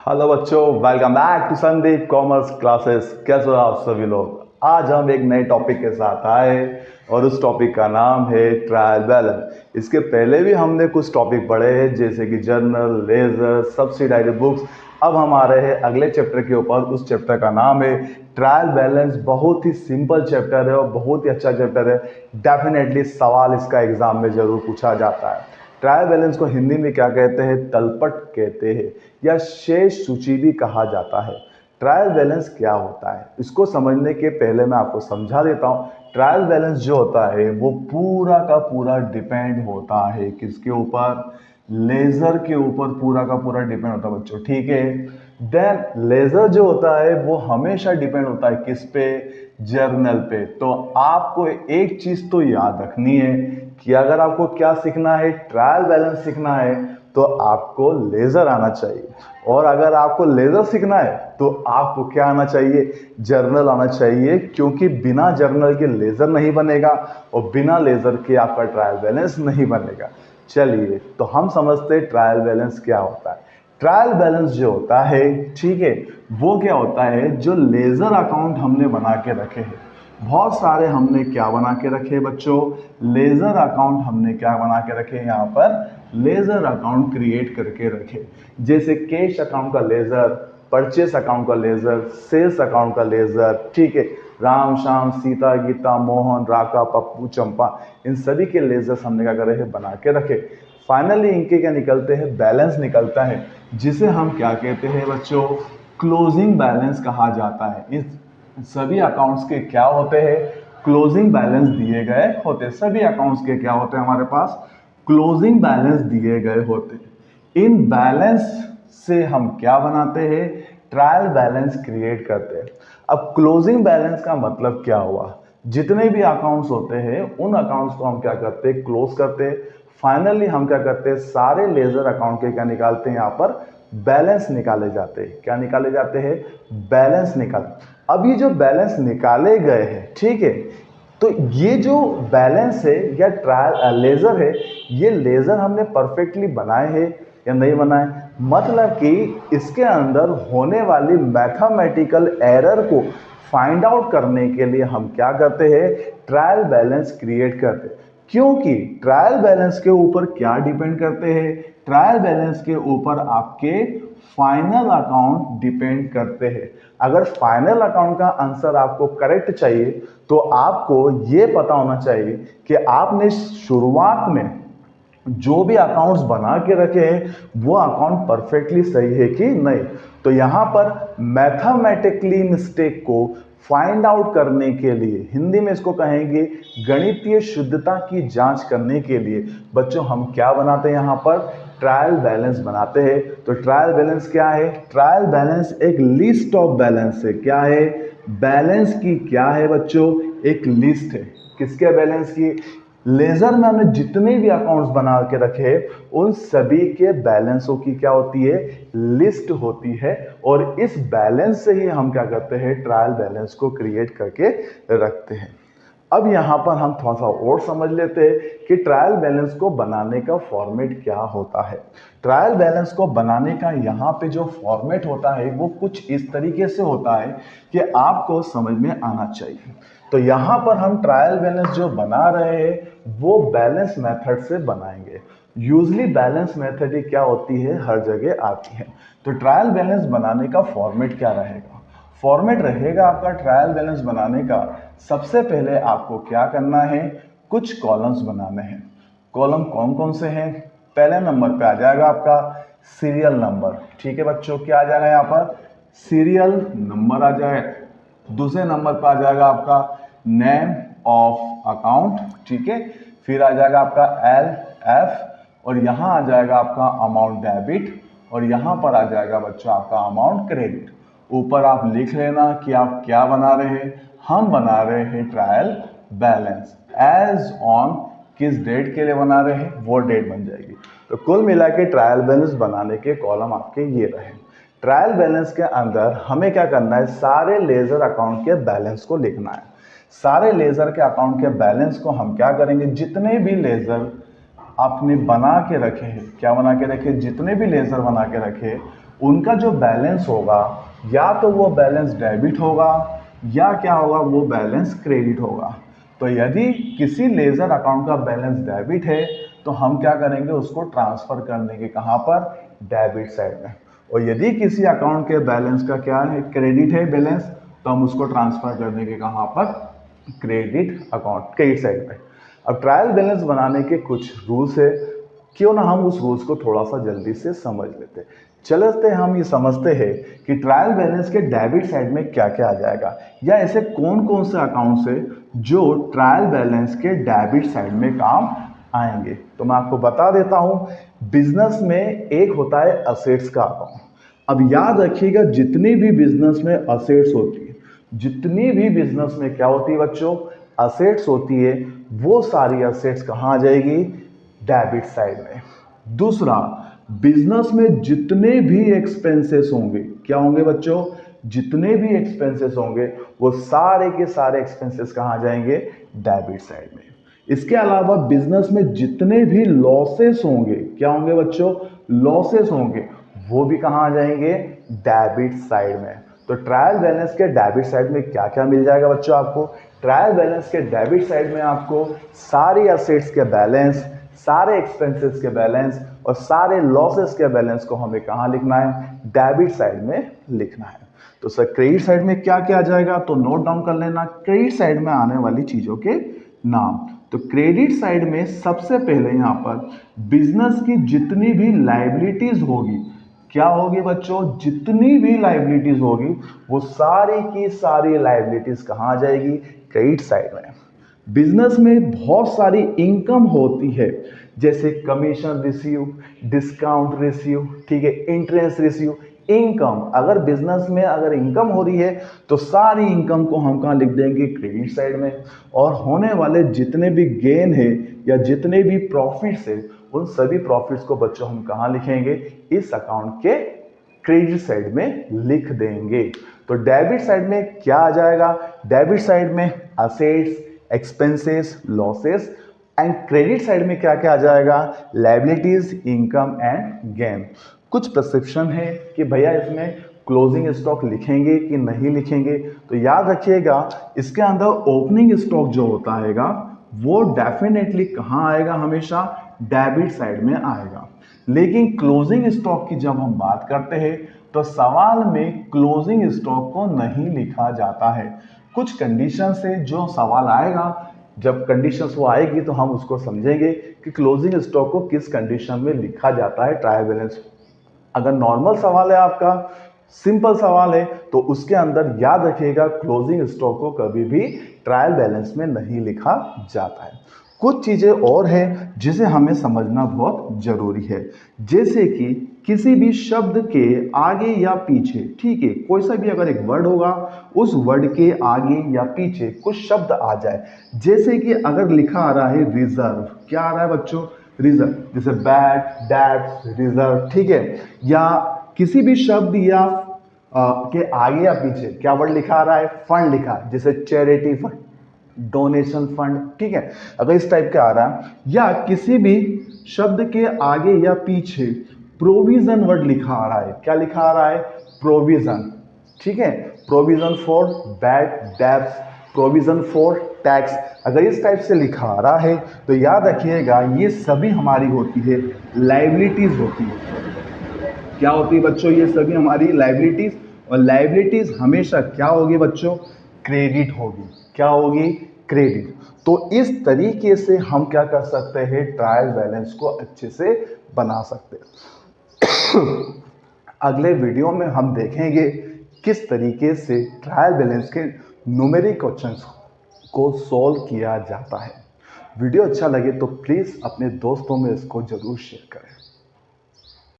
Hello बच्चों, welcome back to Sandeep commerce classes. कैसे हो आप सभी लोग? आज हम एक नए टॉपिक के साथ आए और उस टॉपिक का नाम है ट्रायल बैलेंस। इसके पहले भी हमने कुछ टॉपिक पढ़े हैं जैसे कि जर्नल, लेजर, सब्सिडाइरी बुक्स। अब हम आ रहे हैं अगले चैप्टर के ऊपर। उस चैप्टर का नाम है ट्रायल बैलेंस। बहुत ही सिंपल चैप्टर है और बहुत ही अच्छा चैप्टर है। डेफिनेटली सवाल इसका एग्जाम में जरूर पूछा जाता है। ट्रायल बैलेंस को हिंदी में क्या कहते हैं? तलपट कहते हैं या शेष सूची भी कहा जाता है। ट्रायल बैलेंस क्या होता है, इसको समझने के पहले मैं आपको समझा देता हूं। ट्रायल बैलेंस जो होता है वो पूरा का पूरा डिपेंड होता है किसके ऊपर? लेजर के ऊपर पूरा का पूरा डिपेंड होता है बच्चों, ठीक है। देन लेजर जो होता है वो हमेशा डिपेंड होता है किस पे? जर्नल पे। तो आपको एक चीज तो याद रखनी है कि अगर आपको क्या सीखना है, ट्रायल बैलेंस सीखना है, तो आपको लेजर आना चाहिए। और अगर आपको लेजर सीखना है तो आपको क्या आना चाहिए? जर्नल आना चाहिए, क्योंकि बिना जर्नल के लेजर नहीं बनेगा और बिना लेजर के आपका ट्रायल बैलेंस नहीं बनेगा। चलिए तो हम समझते हैं ट्रायल बैलेंस क्या होता है। ट्रायल बैलेंस जो होता है, ठीक है, वो क्या होता है? जो लेजर अकाउंट हमने बना के रखे हैं, बहुत सारे हमने क्या बना के रखे बच्चों? लेजर अकाउंट हमने क्या बना के रखे? यहाँ पर लेजर अकाउंट क्रिएट करके रखे। जैसे कैश अकाउंट का लेजर, परचेस अकाउंट का लेजर, सेल्स अकाउंट का लेजर, ठीक है। राम, श्याम, सीता, गीता, मोहन, राका, पप्पू, चंपा, इन सभी के लेजर्स हमने क्या करे हैं? बना के रखे। फाइनली इनके क्या निकलते हैं? बैलेंस निकलता है, जिसे हम क्या कहते हैं बच्चों? क्लोजिंग बैलेंस कहा जाता है। इस सभी अकाउंट्स के क्या होते हैं? क्लोजिंग बैलेंस दिए गए होते हैं। सभी अकाउंट्स के क्या होते हैं हमारे पास? क्लोजिंग बैलेंस दिए गए होते हैं। इन बैलेंस से हम क्या बनाते हैं? ट्रायल बैलेंस क्रिएट करते हैं। अब क्लोजिंग बैलेंस का मतलब क्या हुआ? जितने भी अकाउंट्स होते हैं उन अकाउंट्स को हम क्या करते हैं? क्लोज करते हैं। फाइनली हम क्या करते हैं? सारे लेजर अकाउंट के क्या निकालते हैं? यहाँ पर बैलेंस निकाले जाते हैं। क्या निकाले जाते हैं? बैलेंस निकाल। अब ये जो बैलेंस निकाले गए हैं, ठीक है, तो ये जो बैलेंस है या ट्रायल लेजर है, ये लेजर हमने परफेक्टली बनाए हैं या नहीं बनाए? मतलब कि इसके अंदर होने वाली मैथमेटिकल एरर को फाइंड आउट करने के लिए हम क्या करते हैं? ट्रायल बैलेंस क्रिएट करते हैं। क्योंकि ट्रायल बैलेंस के ऊपर क्या डिपेंड करते हैं? ट्रायल बैलेंस के ऊपर आपके फाइनल अकाउंट डिपेंड करते हैं। अगर फाइनल अकाउंट का आंसर आपको करेक्ट चाहिए तो आपको ये पता होना चाहिए कि आपने शुरुआत में जो भी अकाउंट्स बना के रखे हैं वो अकाउंट परफेक्टली सही है कि नहीं। तो यहां पर मैथमेटिकली मिस्टेक को फाइंड आउट करने के लिए, हिंदी में इसको कहेंगे गणितीय शुद्धता की जांच करने के लिए, बच्चों हम क्या बनाते हैं? यहां पर ट्रायल बैलेंस बनाते हैं। तो ट्रायल बैलेंस क्या है? ट्रायल बैलेंस एक लिस्ट ऑफ बैलेंस है। क्या है? बैलेंस की क्या है बच्चों? एक लिस्ट है। किसके बैलेंस की? लेजर में हमने जितने भी अकाउंट्स बना के रखे उन सभी के बैलेंसों की क्या होती है? लिस्ट होती है। और इस बैलेंस से ही हम क्या करते हैं? ट्रायल बैलेंस को क्रिएट करके रखते हैं। अब यहां पर हम थोड़ा सा और समझ लेते हैं कि ट्रायल बैलेंस को बनाने का फॉर्मेट क्या होता है। ट्रायल बैलेंस को बनाने का यहाँ पे जो फॉर्मेट होता है वो कुछ इस तरीके से होता है कि आपको समझ में आना चाहिए। तो यहाँ पर हम ट्रायल बैलेंस जो बना रहे हैं वो बैलेंस मेथड से बनाएंगे। यूजली बैलेंस मेथड ही क्या होती है? हर जगह आती है। तो ट्रायल बैलेंस बनाने का फॉर्मेट क्या रहेगा? फॉर्मेट रहेगा आपका ट्रायल बैलेंस बनाने का, सबसे पहले आपको क्या करना है? कुछ कॉलम्स बनाने हैं। कॉलम कौन कौन से हैं? पहले नंबर पे आ जाएगा आपका सीरियल नंबर, ठीक है बच्चों। क्या आ जाएगा यहाँ पर? सीरियल नंबर आ जाए। दूसरे नंबर पर आ जाएगा आपका नेम ऑफ अकाउंट, ठीक है। फिर आ जाएगा आपका एल एफ और यहाँ आ जाएगा आपका अमाउंट डेबिट और यहाँ पर आ जाएगा बच्चों आपका अमाउंट क्रेडिट। ऊपर आप लिख लेना कि आप क्या बना रहे हैं। हम बना रहे हैं ट्रायल बैलेंस। एज ऑन किस डेट के लिए बना रहे हैं वो डेट बन जाएगी। तो कुल मिला के ट्रायल बैलेंस बनाने के कॉलम आपके ये रहे। ट्रायल बैलेंस के अंदर हमें क्या करना है? सारे लेजर अकाउंट के बैलेंस को लिखना है। सारे लेजर के अकाउंट के बैलेंस को हम क्या करेंगे? जितने भी लेजर आपने बना के रखे हैं, क्या बना के रखे? जितने भी लेजर बना के रखे उनका जो बैलेंस होगा या तो वो बैलेंस डेबिट होगा या क्या होगा, वो बैलेंस क्रेडिट होगा। तो यदि किसी लेजर अकाउंट का बैलेंस डेबिट है तो हम क्या करेंगे, उसको ट्रांसफर कर देंगे कहाँ पर, डेबिट साइड में। और यदि किसी अकाउंट के बैलेंस का क्या है, क्रेडिट है बैलेंस, तो हम उसको ट्रांसफर कर देंगे कहाँ पर, क्रेडिट अकाउंट, क्रेडिट साइड में। अब ट्रायल बैलेंस बनाने के कुछ रूल्स है, क्यों ना हम उस रूल्स को थोड़ा सा जल्दी से समझ लेते। चलते हम ये समझते हैं कि ट्रायल बैलेंस के डेबिट साइड में क्या क्या आ जाएगा, या ऐसे कौन कौन से अकाउंट्स है जो ट्रायल बैलेंस के डेबिट साइड में काम आएंगे। तो मैं आपको बता देता हूँ, बिजनेस में एक होता है असेट्स का अकाउंट। अब याद रखिएगा, जितनी भी बिजनेस में असेट्स होती है, जितनी भी बिजनेस में क्या होती है बच्चों, असेट्स होती है, वो सारी असेट्स कहाँ आ जाएगी, डेबिट साइड में। दूसरा, बिजनेस में जितने भी एक्सपेंसेस होंगे, क्या होंगे बच्चों, जितने भी एक्सपेंसेस होंगे वो सारे के सारे एक्सपेंसेस कहाँ आ जाएंगे, डेबिट साइड में। इसके अलावा बिजनेस में जितने भी लॉसेस होंगे, क्या होंगे बच्चों, लॉसेस होंगे, वो भी कहाँ आ जाएंगे, डेबिट साइड में। तो ट्रायल बैलेंस के डेबिट साइड में क्या क्या मिल जाएगा बच्चों आपको, ट्रायल बैलेंस के डेबिट साइड में आपको सारी असेट्स के बैलेंस, सारे एक्सपेंसेस के बैलेंस और सारे लॉसेस के बैलेंस को हमें कहाँ लिखना है, डेबिट साइड में लिखना है। तो सर क्रेडिट साइड में क्या क्या आ जाएगा, तो नोट डाउन कर लेना क्रेडिट साइड में आने वाली चीजों के नाम। तो क्रेडिट साइड में सबसे पहले यहाँ पर बिजनेस की जितनी भी लाइबिलिटीज होगी, क्या होगी बच्चों, जितनी भी लाइबिलिटीज होगी वो सारी की सारी लाइबिलिटीज कहाँ आ जाएगी, क्रेडिट साइड में। बिजनेस में बहुत सारी इनकम होती है, जैसे कमीशन रिसीव, डिस्काउंट रिसीव, ठीक है, इंटरेस्ट रिसीव, इनकम। अगर बिजनेस में अगर इनकम हो रही है तो सारी इनकम को हम कहाँ लिख देंगे, क्रेडिट साइड में। और होने वाले जितने भी गेन है या जितने भी प्रॉफिट्स है, उन सभी प्रॉफिट्स को बच्चों हम कहाँ लिखेंगे, इस अकाउंट के क्रेडिट साइड में लिख देंगे। तो डेबिट साइड में क्या आ जाएगा, डेबिट साइड में assets, expenses, losses, and credit side में क्या क्या आ जाएगा, लायबिलिटीज, इनकम एंड गेन। कुछ परसेप्शन है कि भैया इसमें क्लोजिंग स्टॉक लिखेंगे कि नहीं लिखेंगे, तो याद रखिएगा इसके अंदर ओपनिंग स्टॉक जो होता हैगा वो डेफिनेटली कहाँ आएगा, हमेशा डेबिट साइड में आएगा। लेकिन क्लोजिंग स्टॉक की जब हम बात करते हैं तो सवाल में क्लोजिंग स्टॉक को नहीं लिखा जाता है। कुछ कंडीशन से जो सवाल आएगा, जब कंडीशंस वो आएगी तो हम उसको समझेंगे कि क्लोजिंग स्टॉक को किस कंडीशन में लिखा जाता है ट्रायल बैलेंस। अगर नॉर्मल सवाल है आपका, सिंपल सवाल है, तो उसके अंदर याद रखिएगा क्लोजिंग स्टॉक को कभी भी ट्रायल बैलेंस में नहीं लिखा जाता है। कुछ चीजें और हैं जिसे हमें समझना बहुत जरूरी है, जैसे कि किसी भी शब्द के आगे या पीछे, ठीक है, कोई सा भी अगर एक वर्ड होगा उस वर्ड के आगे या पीछे कुछ शब्द आ जाए, जैसे कि अगर लिखा आ रहा है रिजर्व, क्या आ रहा है बच्चों, रिजर्व, जैसे बैट, डैट्स, रिजर्व, ठीक है, या किसी भी शब्द या के आगे या पीछे क्या वर्ड लिखा आ रहा है, फंड लिखा है, जैसे चैरिटी फंड, डोनेशन फंड, ठीक है, अगर इस टाइप का आ रहा है, या किसी भी शब्द के आगे या पीछे प्रोविजन वर्ड लिखा आ रहा है, क्या लिखा आ रहा है, प्रोविजन, ठीक है, provision for bat, debts, provision for tax, अगर इस टाइप से लिखा आ रहा है तो याद रखिएगा ये सभी हमारी होती है लाइबिलिटीज होती है। क्या होती है बच्चों, ये सभी हमारी लाइबिलिटीज, और लाइबिलिटीज हमेशा क्या होगी बच्चों, क्रेडिट होगी, क्या होगी, क्रेडिट। तो इस तरीके से हम क्या कर सकते हैं, ट्रायल बैलेंस को अच्छे से बना सकते हैं। अगले वीडियो में हम देखेंगे किस तरीके से ट्रायल बैलेंस के न्यूमेरिक क्वेश्चंस को सॉल्व किया जाता है। वीडियो अच्छा लगे तो प्लीज़ अपने दोस्तों में इसको जरूर शेयर करें।